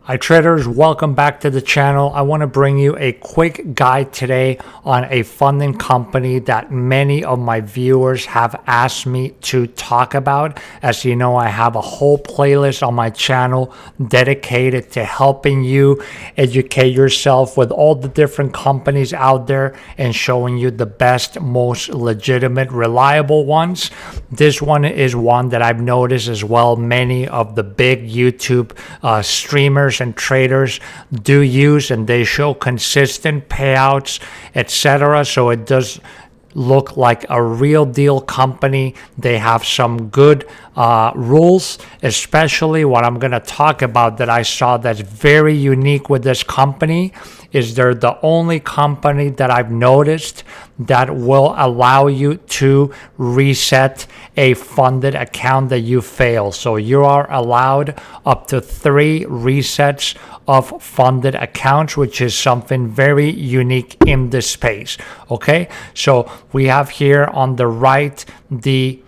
Hi traders, welcome back to the channel. I want to bring you a quick guide today on a funding company that many of my viewers have asked me to talk about. As you know, I have a whole playlist on my channel dedicated to helping you educate yourself with all the different companies out there and showing you the best, most legitimate, reliable ones. This one is one that I've noticed as well. Many of the big YouTube streamers and traders do use, and they show consistent payouts, etc. So it does look like a real deal company. They have some good rules, especially what I'm going to talk about that I saw that's very unique with this company is they're the only company that I've noticed that will allow you to reset a funded account that you fail. So you are allowed up to 3 resets of funded accounts, which is something very unique in this space. Okay, so we have here on the right the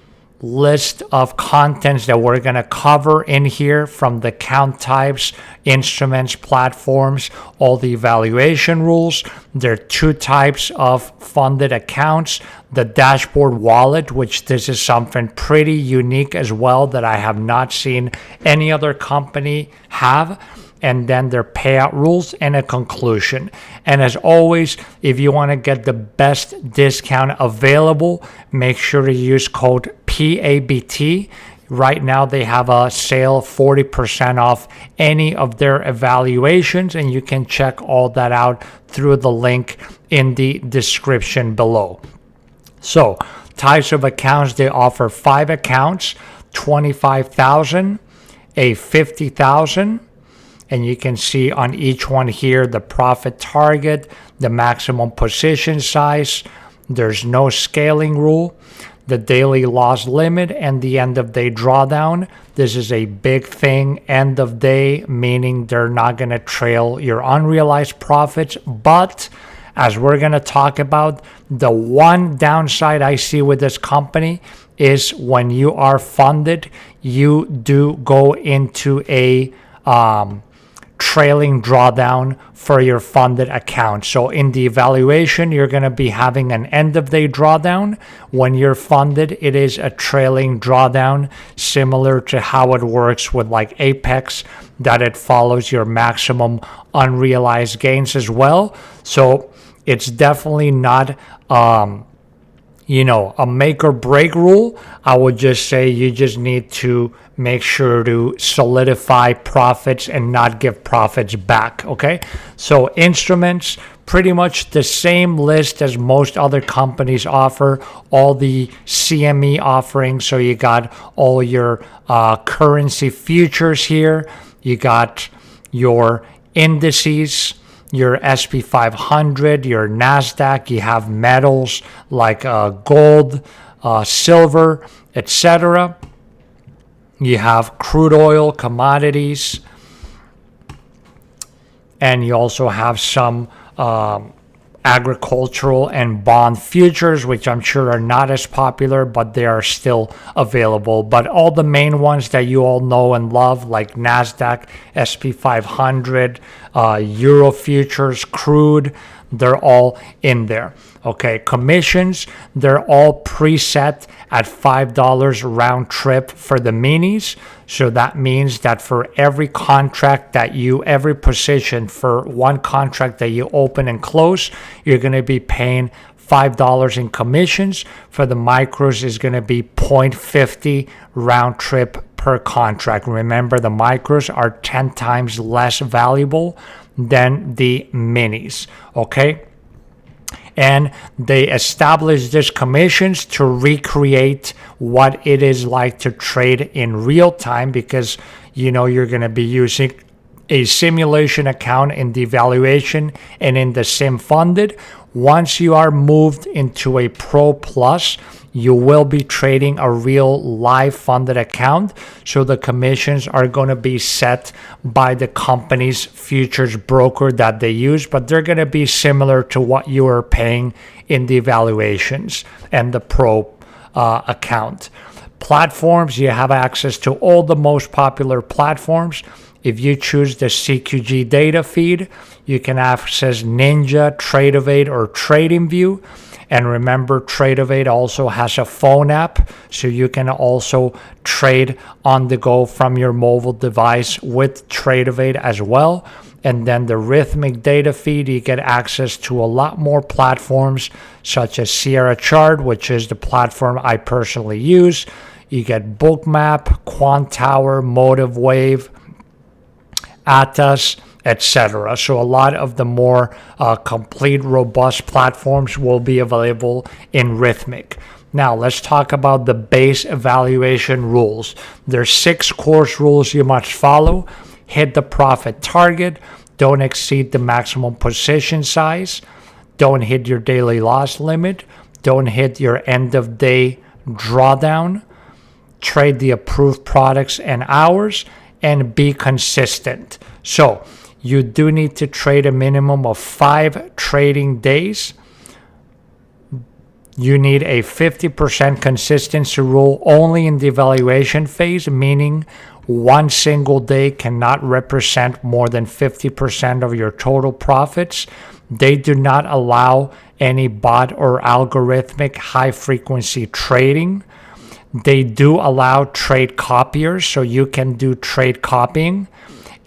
list of contents that we're going to cover in here, from the account types, instruments, platforms, all the evaluation rules. There are 2 types of funded accounts: the dashboard wallet, which this is something pretty unique as well that I have not seen any other company have, and then their payout rules and a conclusion. And as always, if you want to get the best discount available, make sure to use code PABT. Right now they have a sale 40% off any of their evaluations, and you can check all that out through the link in the description below. So types of accounts: they offer 5 accounts, 25,000, a 50,000. And you can see on each one here the profit target, the maximum position size. There's no scaling rule, the daily loss limit, and the end of day drawdown. This is a big thing. End of day, meaning they're not going to trail your unrealized profits. But as we're going to talk about, the one downside I see with this company is when you are funded, you do go into a trailing drawdown for your funded account. So in the evaluation, you're going to be having an end of day drawdown. When you're funded, it is a trailing drawdown, similar to how it works with like Apex, that it follows your maximum unrealized gains as well. So it's definitely not a make or break rule. I would just say you just need to make sure to solidify profits and not give profits back. Okay, so instruments, pretty much the same list as most other companies offer, all the CME offerings. So you got all your currency futures here, you got your indices, your SP 500, your NASDAQ, you have metals like gold, silver, etc. You have crude oil, commodities, and you also have some agricultural and bond futures, which I'm sure are not as popular, but they are still available. But all the main ones that you all know and love, like NASDAQ, SP 500, Euro futures, crude, they're all in there. Okay, commissions, they're all preset at $5 round trip for the minis. So that means that for every contract that every position for one contract that you open and close, you're going to be paying $5 in commissions. For the micros, is going to be 0.50 round trip per contract. Remember, the micros are 10 times less valuable than the minis. Okay, and they established these commissions to recreate what it is like to trade in real time, because you're going to be using a simulation account in the evaluation and in the sim funded. Once you are moved into a Pro Plus, you will be trading a real live funded account. So the commissions are going to be set by the company's futures broker that they use, but they're going to be similar to what you are paying in the evaluations and the Pro account. Platforms, you have access to all the most popular platforms. If you choose the CQG data feed, you can access Ninja, Tradeovate, or TradingView. And remember, Tradeovate also has a phone app, so you can also trade on the go from your mobile device with Tradeovate as well. And then the Rhythmic data feed, you get access to a lot more platforms such as Sierra Chart, which is the platform I personally use. You get Bookmap, Quant Tower, Motive Wave, Atas, etc. So a lot of the more complete, robust platforms will be available in Rhythmic. Now let's talk about the base evaluation rules. There's 6 course rules you must follow. Hit the profit target. Don't exceed the maximum position size. Don't hit your daily loss limit. Don't hit your end of day drawdown. Trade the approved products and hours, and be consistent. So you do need to trade a minimum of 5 trading days. You need a 50% consistency rule only in the evaluation phase, meaning one single day cannot represent more than 50% of your total profits. They do not allow any bot or algorithmic high frequency trading. They do allow trade copiers, so you can do trade copying.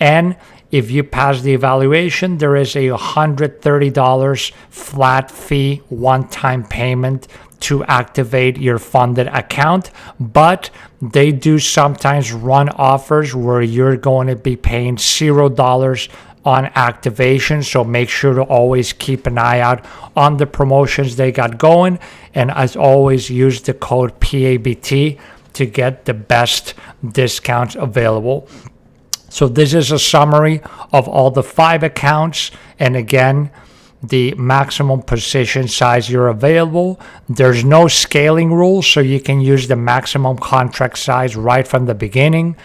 And if you pass the evaluation, there is a $130 flat fee one-time payment to activate your funded account. But they do sometimes run offers where you're going to be paying $0 on activation. So make sure to always keep an eye out on the promotions they got going. And as always, use the code PABT to get the best discounts available. So this is a summary of all the 5 accounts. And again, the maximum position size you're available. There's no scaling rule, so you can use the maximum contract size right from the beginning.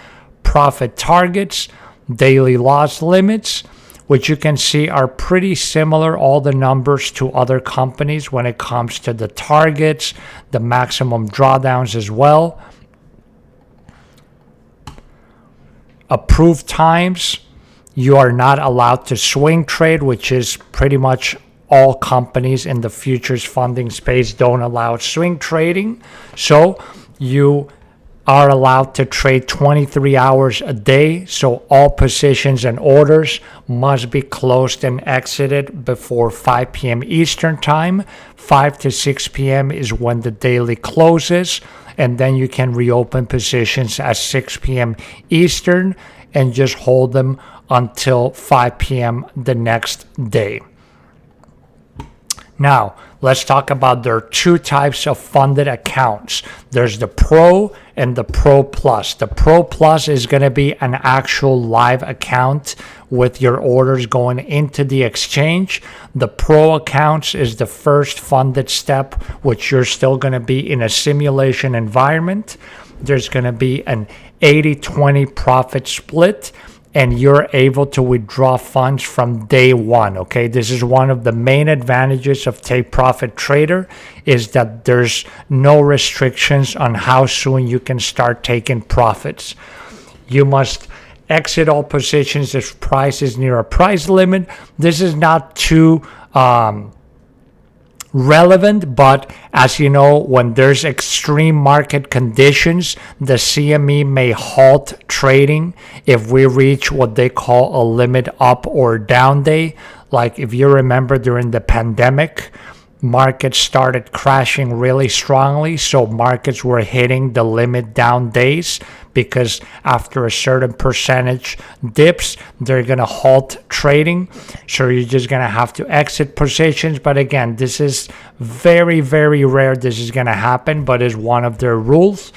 Profit targets, daily loss limits, which you can see are pretty similar, all the numbers to other companies when it comes to the targets, the maximum drawdowns as well. Approved times, you are not allowed to swing trade, which is pretty much all companies in the futures funding space don't allow swing trading. So you are allowed to trade 23 hours a day. So all positions and orders must be closed and exited before 5 p.m. Eastern time. 5 to 6 p.m. is when the daily closes. And then you can reopen positions at 6 p.m. Eastern and just hold them until 5 p.m. the next day. Now, let's talk about there are 2 types of funded accounts. There's the Pro and the Pro Plus. The Pro Plus is going to be an actual live account with your orders going into the exchange. The Pro accounts is the first funded step, which you're still going to be in a simulation environment. There's going to be an 80-20 profit split, and you're able to withdraw funds from day one. Okay, this is one of the main advantages of Take Profit Trader, is that there's no restrictions on how soon you can start taking profits. You must exit all positions if price is near a price limit. This is not too relevant, but as you know, when there's extreme market conditions, the CME may halt trading if we reach what they call a limit up or down day. Like if you remember during the pandemic, markets started crashing really strongly, so markets were hitting the limit down days, because after a certain percentage dips, they're going to halt trading. So you're just going to have to exit positions. But again, this is very, very rare this is going to happen, but is one of their rules.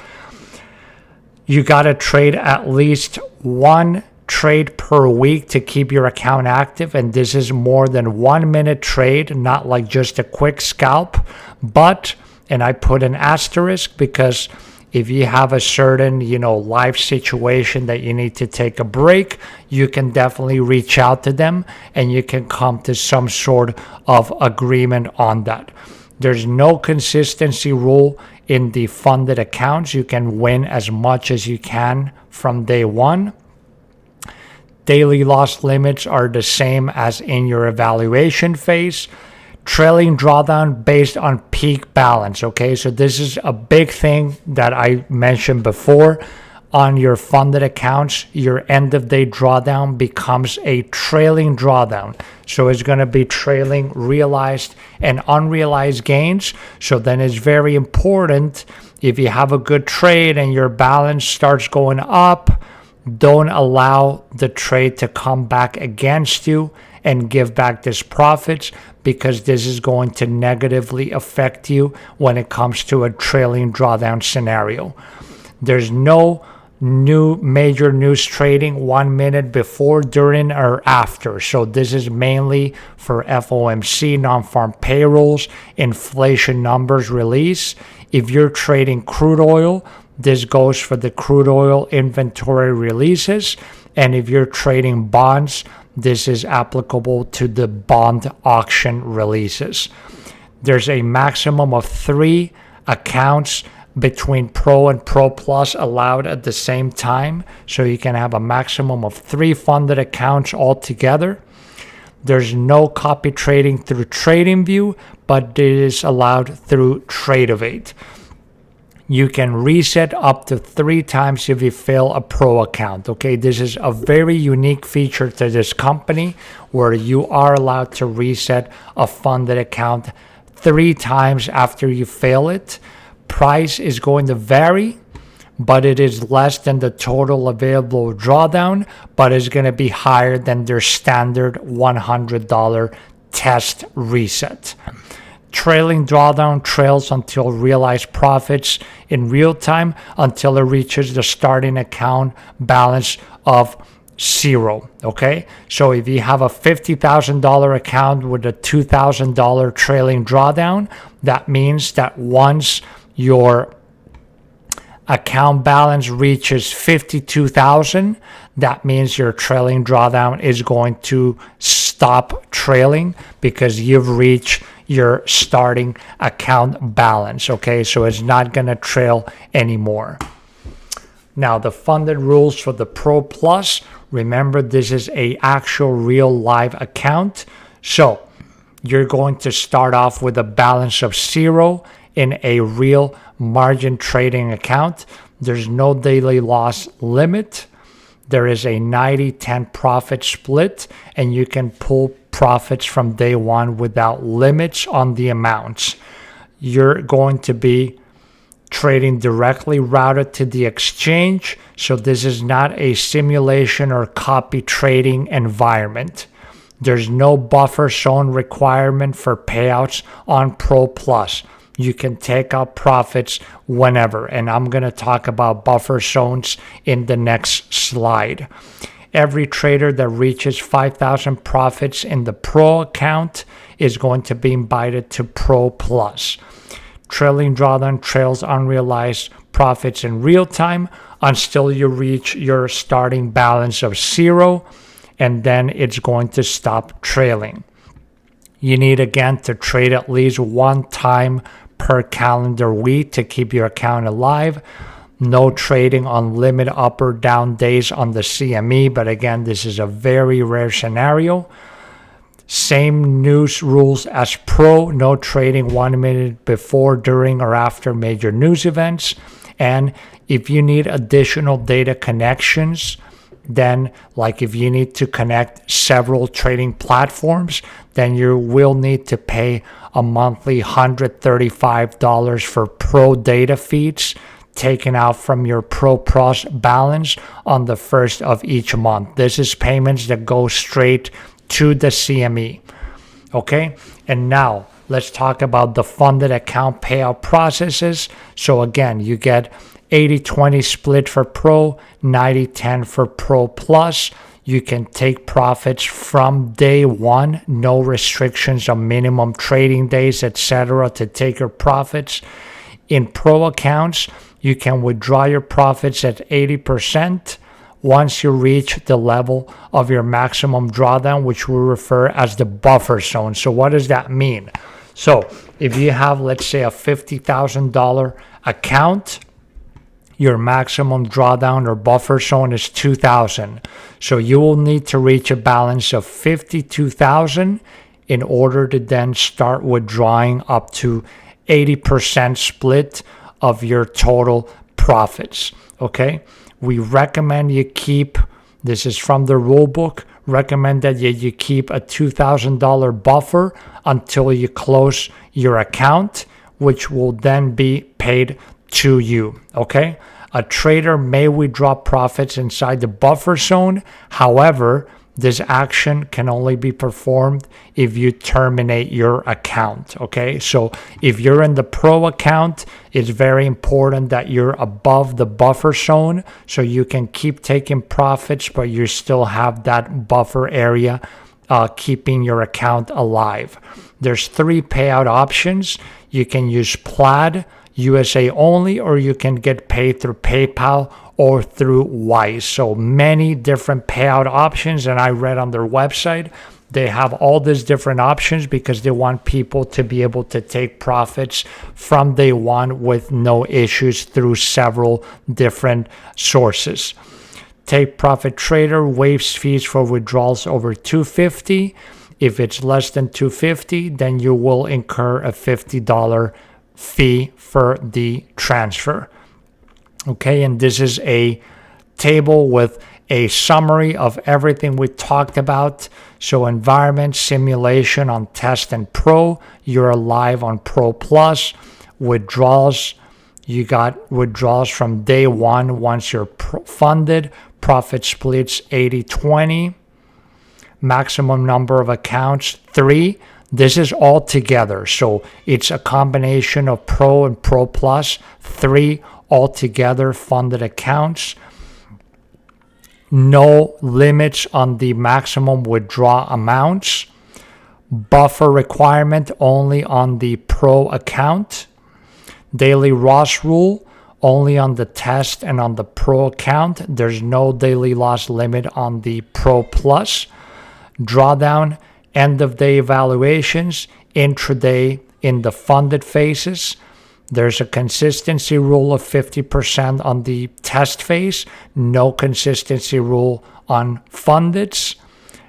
You got to trade at least 1 trade per week to keep your account active, and this is more than 1 minute trade, not like just a quick scalp. But, and I put an asterisk, because if you have a certain, life situation that you need to take a break, you can definitely reach out to them and you can come to some sort of agreement on that. There's no consistency rule in the funded accounts. You can win as much as you can from day one. daily loss limits are the same as in your evaluation phase. Trailing drawdown based on peak balance. Okay, so this is a big thing that I mentioned before. On your funded accounts, your end of day drawdown becomes a trailing drawdown. So it's going to be trailing realized and unrealized gains. So then it's very important, if you have a good trade and your balance starts going up, don't allow the trade to come back against you and give back this profits, because this is going to negatively affect you when it comes to a trailing drawdown scenario. There's no new major news trading 1 minute before, during, or after. So this is mainly for FOMC, non-farm payrolls, inflation numbers release. If you're trading crude oil, this goes for the crude oil inventory releases. And if you're trading bonds, this is applicable to the bond auction releases. There's a maximum of 3 accounts between Pro and Pro Plus allowed at the same time. So you can have a maximum of 3 funded accounts altogether. There's no copy trading through TradingView, but it is allowed through Tradeovate. You can reset up to 3 times if you fill a Pro account. Okay, this is a very unique feature to this company, where you are allowed to reset a funded account 3 times after you fill it. Price is going to vary, but it is less than the total available drawdown, but is going to be higher than their standard $100 test reset. Trailing drawdown trails until realized profits in real time, until it reaches the starting account balance of 0. Okay, so if you have a $50,000 account with a $2,000 trailing drawdown, that means that once your account balance reaches $52,000, that means your trailing drawdown is going to stop trailing, because you've reached your starting account balance. Okay, so it's not going to trail anymore. Now, the funded rules for the Pro Plus, remember, this is a actual real live account. So you're going to start off with a balance of 0 in a real margin trading account. There's no daily loss limit. There is a 90-10 profit split, and you can pull profits from day one without limits on the amounts. You're going to be trading directly routed to the exchange, so this is not a simulation or copy trading environment. There's no buffer zone requirement for payouts on Pro Plus. You can take out profits whenever, and I'm going to talk about buffer zones in the next slide. Every trader that reaches 5,000 profits in the Pro account is going to be invited to Pro Plus. Trailing drawdown trails unrealized profits in real time until you reach your starting balance of 0, and then it's going to stop trailing. You need, again, to trade at least 1 time per calendar week to keep your account alive. No trading on limit up or down days on the CME, but again, this is a very rare scenario. Same news rules as Pro, no trading 1 minute before, during, or after major news events. And if you need additional data connections, then like if you need to connect several trading platforms, then you will need to pay a monthly $135 for Pro data feeds taken out from your Pro Plus balance on the first of each month. This is payments that go straight to the CME. Okay, and now let's talk about the funded account payout processes. So again, you get 80-20 split for Pro, 90-10 for Pro Plus. You can take profits from day one, no restrictions on minimum trading days, etc. to take your profits. In Pro accounts, you can withdraw your profits at 80% once you reach the level of your maximum drawdown, which we refer as the buffer zone. So what does that mean? So if you have, let's say, a $50,000 account, your maximum drawdown or buffer zone is 2,000. So you will need to reach a balance of 52,000 in order to then start withdrawing up to 80% split of your total profits. Okay, we recommend you keep, this is from the rule book, recommend that you keep a $2,000 buffer until you close your account, which will then be paid to you. Okay, a trader may withdraw profits inside the buffer zone. However, this action can only be performed if you terminate your account. Okay, so if you're in the pro account, it's very important that you're above the buffer zone so you can keep taking profits, but you still have that buffer area keeping your account alive. There's 3 payout options. You can use Plaid, USA only, or you can get paid through PayPal or through Wise. So many different payout options, and I read on their website they have all these different options because they want people to be able to take profits from day one with no issues through several different sources. Take Profit Trader waives fees for withdrawals over $250. If it's less than $250, then you will incur a $50 fee for the transfer. Okay, and this is a table with a summary of everything we talked about. So environment, simulation on test and pro, you're live on pro plus. Withdrawals, you got withdrawals from day one once you're funded. Profit splits 80-20. Maximum number of accounts 3. This is all together, so it's a combination of pro and pro plus, 3 altogether funded accounts. No limits on the maximum withdrawal amounts. Buffer requirement only on the pro account. Daily loss rule only on the test and on the pro account. There's no daily loss limit on the pro plus. Drawdown, end of day evaluations, intraday in the funded phases. There's a consistency rule of 50% on the test phase, no consistency rule on fundeds,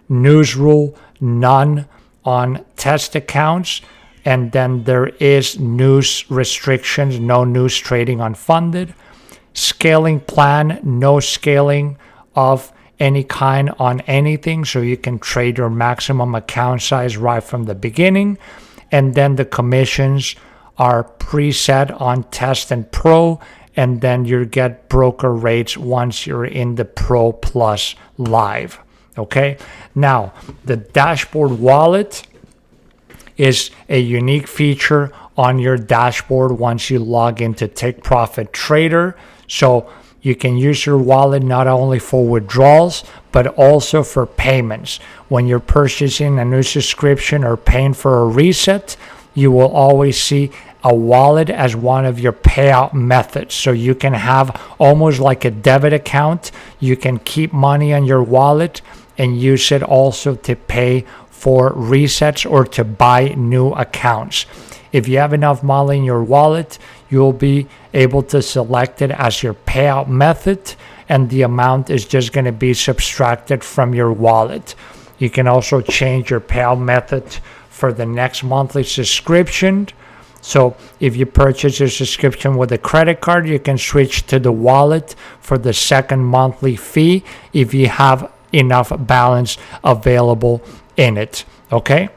news rule, none on test accounts, and then there is news restrictions, no news trading on funded. Scaling plan, no scaling of any kind on anything, so you can trade your maximum account size right from the beginning. And then the commissions are preset on test and pro, and then you get broker rates once you're in the pro plus live. Okay, now the dashboard wallet is a unique feature on your dashboard once you log into Take Profit Trader. So you can use your wallet not only for withdrawals, but also for payments. When you're purchasing a new subscription or paying for a reset, you will always see a wallet as one of your payout methods. So you can have almost like a debit account. You can keep money on your wallet and use it also to pay for resets or to buy new accounts. If you have enough money in your wallet, you'll be able to select it as your payout method, and the amount is just going to be subtracted from your wallet. You can also change your payout method for the next monthly subscription. So if you purchase your subscription with a credit card, you can switch to the wallet for the second monthly fee if you have enough balance available in it. Okay,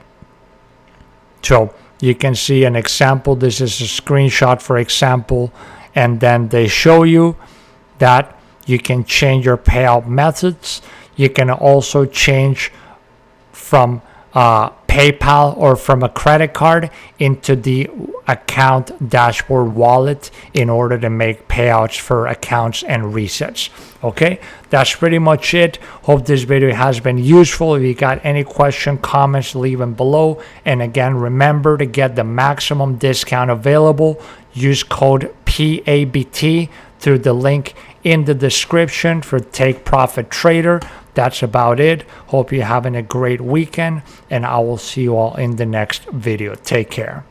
so you can see an example. This is a screenshot for example, and then they show you that you can change your payout methods. You can also change from PayPal or from a credit card into the account dashboard wallet in order to make payouts for accounts and resets. Okay, that's pretty much it. Hope this video has been useful. If you got any question, comments, leave them below. And again, remember to get the maximum discount available, use code PABT through the link in the description for Take Profit Trader. That's about it. Hope you're having a great weekend, and I will see you all in the next video. Take care.